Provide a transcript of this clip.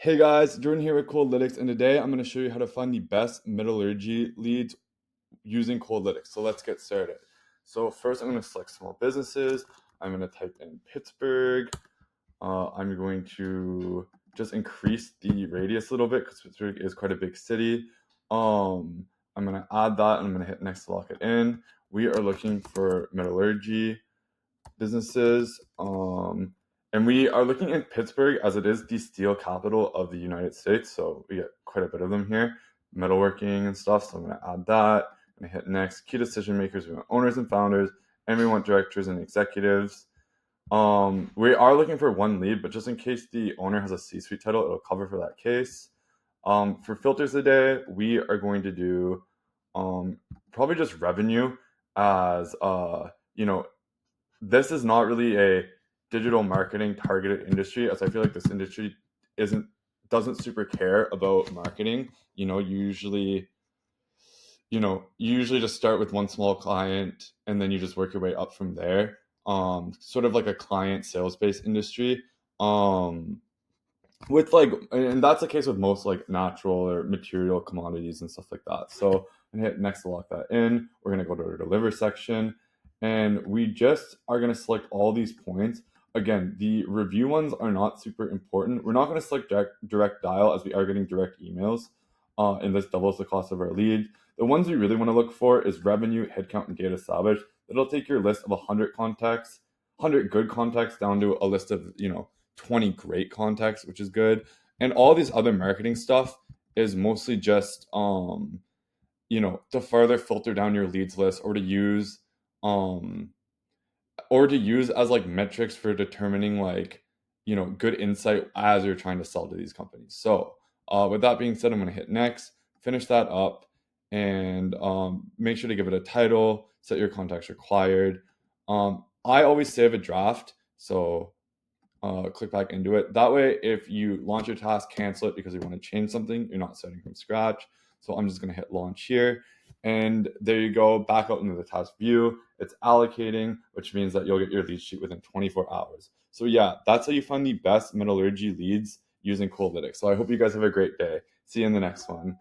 Hey guys, Jordan here with Coldlytics, and today I'm going to show you how to find the best metallurgy leads using Coldlytics. So let's get started. So first I'm going to select small businesses. I'm going to type in Pittsburgh. I'm going to just increase the radius a little bit because Pittsburgh is quite a big city. I'm going to add that and I'm going to hit next to lock it in. We are looking for metallurgy businesses. And we are looking in Pittsburgh as it is the steel capital of the United States. So we get quite a bit of them here, metalworking and stuff. So I'm going to add that. I'm going to hit next. Key decision makers. We want owners and founders, and we want directors and executives. We are looking for one lead, but just in case the owner has a C-suite title, it'll cover for that case. For filters today, we are going to do probably just revenue as this is not really a digital marketing targeted industry, as I feel like this industry isn't doesn't super care about marketing. You usually just start with one small client and then you just work your way up from there. Sort of like a client sales based industry. Um, with like and that's the case with most like natural or material commodities and stuff like that. So I'm gonna hit next to lock that in. We're gonna go to the deliver section, and we just are gonna select all these points. Again, the review ones are not super important. We're not gonna select direct dial as we are getting direct emails, and this doubles the cost of our lead. The ones we really want to look for is revenue, headcount, and data salvage. It'll take your list of 100 contacts, 100 good contacts down to a list of 20 great contacts, which is good. And all these other marketing stuff is mostly just to further filter down your leads list, um or to use as like metrics for determining like good insight as you're trying to sell to these companies. So with that being said, I'm going to hit next, finish that up, and make sure to give it a title, set your contacts required. I always save a draft, so click back into it. That way, if you launch your task, cancel it because you want to change something, you're not starting from scratch. So I'm just going to hit launch here. And there you go, back out into the task view. It's allocating, which means that you'll get your lead sheet within 24 hours. So yeah, that's how you find the best metallurgy leads using Coldlytics. So I hope you guys have a great day. See you in the next one.